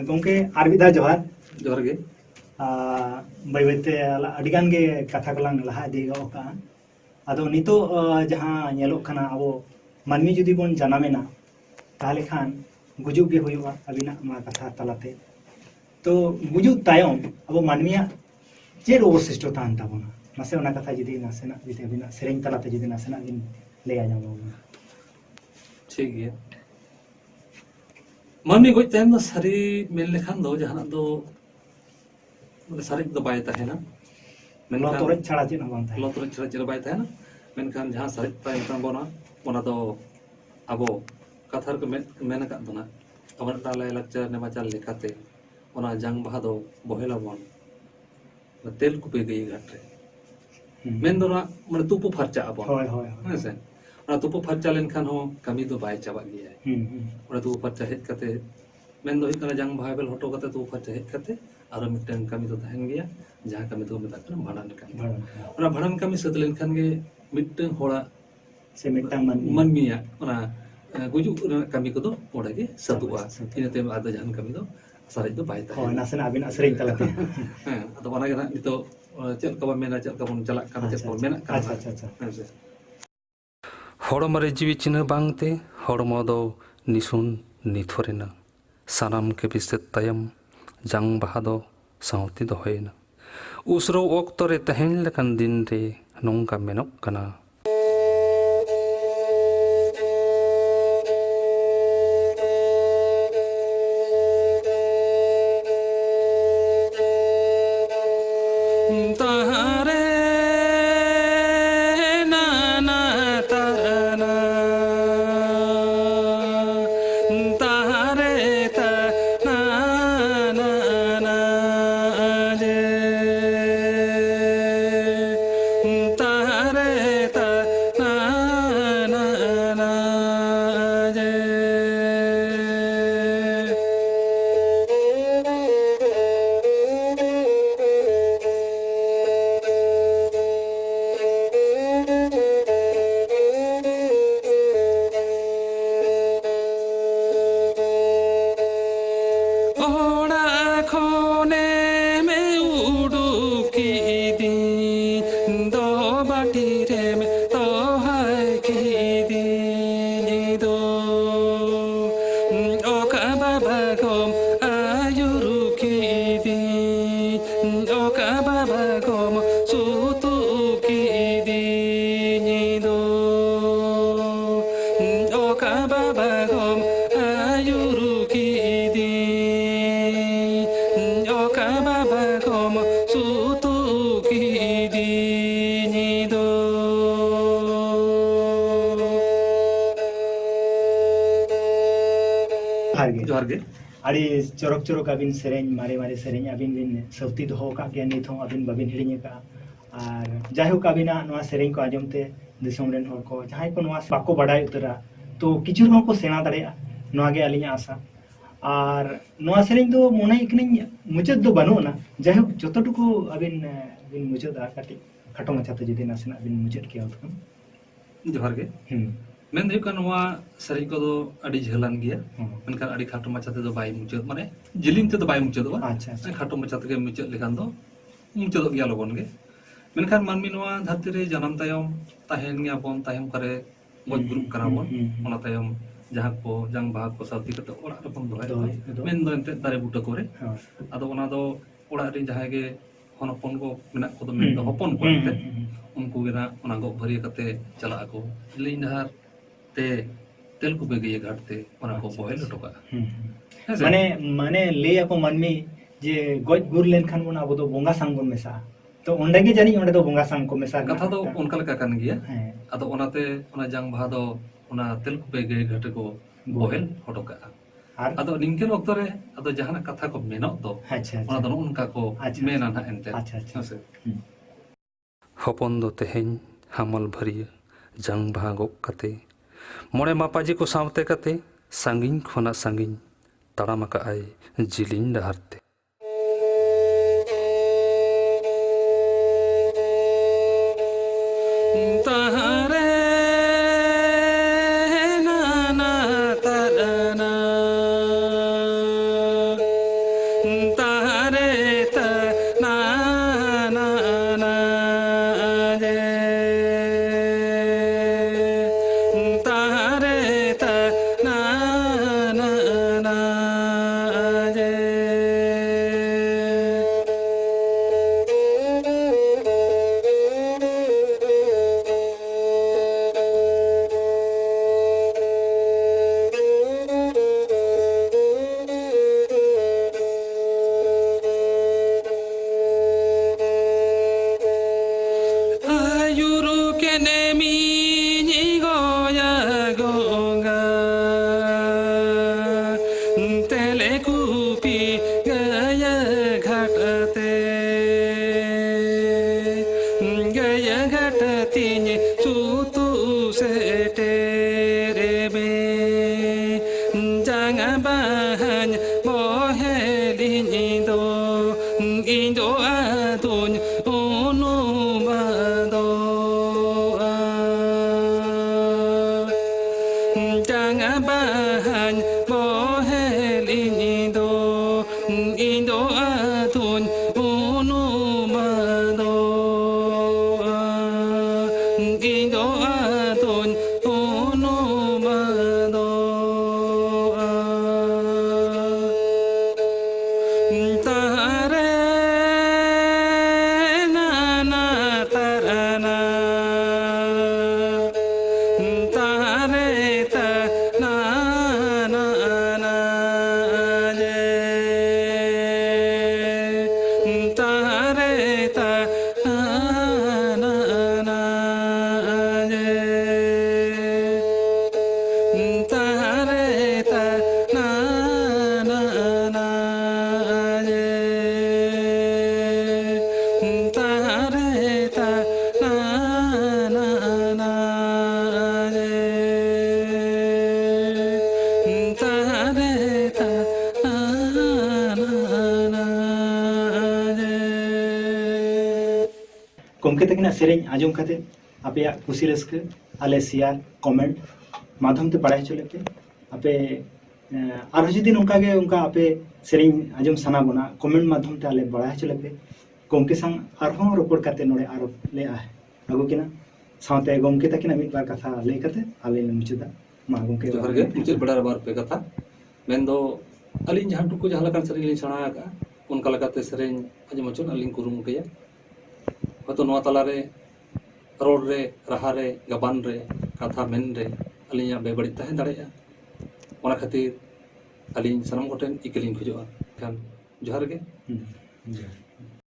गोंके are विदा जोहार जोहार गे बाय बायते अडिगान गे कथा कोलांग लहा इदी का आदो नितो जहां नेलोक खाना अबो मानमी जुदी बोन जनामेना ताहले खान गुजुग गे हुयुआ अबिना मा कथा तलाते तो गुजुग तायम अबो मानमिया चेर अवशिष्ट तान ताबोना नासे ओना कथा जुदी नासेना जुदी अबिना सेरेंग तलाते जुदी नासेना बिन ले आ जामो ठीक गया मानमी गोज तहन दो सारी मेल लेखान दो जहां दो माने सारी दो बाय तहना लोतोरज छाड़ा चेन बांग ताहे लोतोरज छाड़ा चेन बाय तहना मेनखान जहां सारी ताय ताबोना ओना दो अबो कथार को मेन का दोना अबर ताले लक्चर नेमाचाल लेखाते ओना जंग बहा दो बहेला बोन तेल कुपे गई घाटे मेन दोना माने तुपु फरचा अबो होय होय हेसे ओना तुपु फरचा लेनखान हो कमी दो बाय चाबा गया ओना तुपु फरचा हेज कते मेन दो हित कना जंग बहा बेल हटो कते तुपु फरचा हेज कते आरो मिटन कमी दो तहन गया जहां कमी दो मेता कना भाड़ान कमी ओना भाड़ान कमी सद लेनखान गे मिटन होड़ा से मिटन मनमिया ओना गुजु कमी को दो ओडा गे सदुआ इनते आदो जहां कमी दो सारे दो बाय ता हो नासेना अबिना सेरेंग तलाते हां आदो ओना गे ना नितो चेल का मेना चेल का बन चला काना चेल को मेना अच्छा अच्छा अच्छा हड़मरे जीवी चिन्ह बांगते हड़मो दो निसुन निथोरेना सानाम के बिसेत तायम जंग बहा दो साउती दो होयना उसरो ओक्तरे तहन लेकन दिन रे नोंका मेनक कना जोहार गे अड़ी चोरक चोरक अबिन सेरेंग मारे मारे सेरेंग अबिन बिन सौती दो का गया नित हो अबिन बबिन हिड़िंग का और जायहोक अबिना नोआ सेरेंग को आजमते दिसोम रेन होर को जहां को नोआ बाको बडाय उतरा तो किछु हो को सेना दड़ेया नोआ गे अलिया आशा और नोआ सेरेंग दो मोने इकनिन मुचद दो बनो ना जायहोक जतटुकु अबिन बिन मुचद काटी खाटो मचाते जदि नासेना अबिन मुचद के होत जोहार गे मेन दो का नोआ सरी को दो अड़ी झेलान गया मेनखान अड़ी खाटो मचाते दो बाय मुचद माने जिलिंग ते दो बाय मुचद बा अच्छा खाटो मचाते के मुचद लेखान दो मुचद गया लगन गे मेनखान मानमी नोआ धरती रे जन्म तायम ताहेन गया बोन तायम करे गज ग्रुप करा बोन ओना तायम जहां को जंग भाग को साथी कते ओड़ा रे बोन दोय मेन दो एंते दारे बुटा करे आदो ओना दो ओड़ा रे जहां गे हनपन को मेना को दो मेन दो हपन को एंते उनको गे ना ओना गो भरी कते चला को लिंग हर ते तेल को बेगे घाटते ओना को बोहेल टोका माने माने ले ako मानमी जे गज गुर लेन खान बोना अब दो बोंगा सांग बोन मेसा तो ओंडे गे जानी ओंडे दो बोंगा सांग को मेसा कथा दो उनका लका कान गिया आदो ओनाते ओना जंग बहा दो ओना तेल को बेगे घाटे को बोहेल हटोका आदो निंकेल ऑक्तो रे आदो जहाना कथा को मेनो दो अच्छा ओना दो उनका को मेना ना एंते अच्छा अच्छा हपन दो तेहें हामल भरिया जंग बहा गो कते मोड़े मापाजी को सावते कते सांगिन खोना सांगिन तड़ाम आय जिलिन डहारते bohelin indo atun unumado jangan bahan bohelin indo atun unumado indo atun unumado tare nana tarana tare ta nana na je tare ta nana na je tare ta nana na je tare ta nana na je tare ta nana na je गमके तकिना सेरेñ आजम खाते आपे खुशी rusk आले share comment माध्यम ते पढ़ाई चले पे आपे आरो जुदी नोंका गे उनका आपे सेरेñ आजम साना बना कमेंट माध्यम ते आले पढ़ाई चले पे गमके संग आरहों रोपड़ काते नोडे आरो ले आ आगो किना सावते गमके तकिना मिद बार कथा ले काते आले मुचदा मा गमके जोहार गे मुचाद बड़ा बार पे कथा मेन दो अलिन जहां टुकु जहां लकन सेरेñ लिन सणा का उनका लगाते सेरेñ आजम अचुन अलिन कुरुमुटया हतो नोआ तला रे रोड रे राहा रे गबान रे कथा मेन रे अलिया बेबड़ी तहे दाड़ेया ओना खातिर अलिन सनम गोटेन इकलिन खुजोआ खान जोहार गे हम्म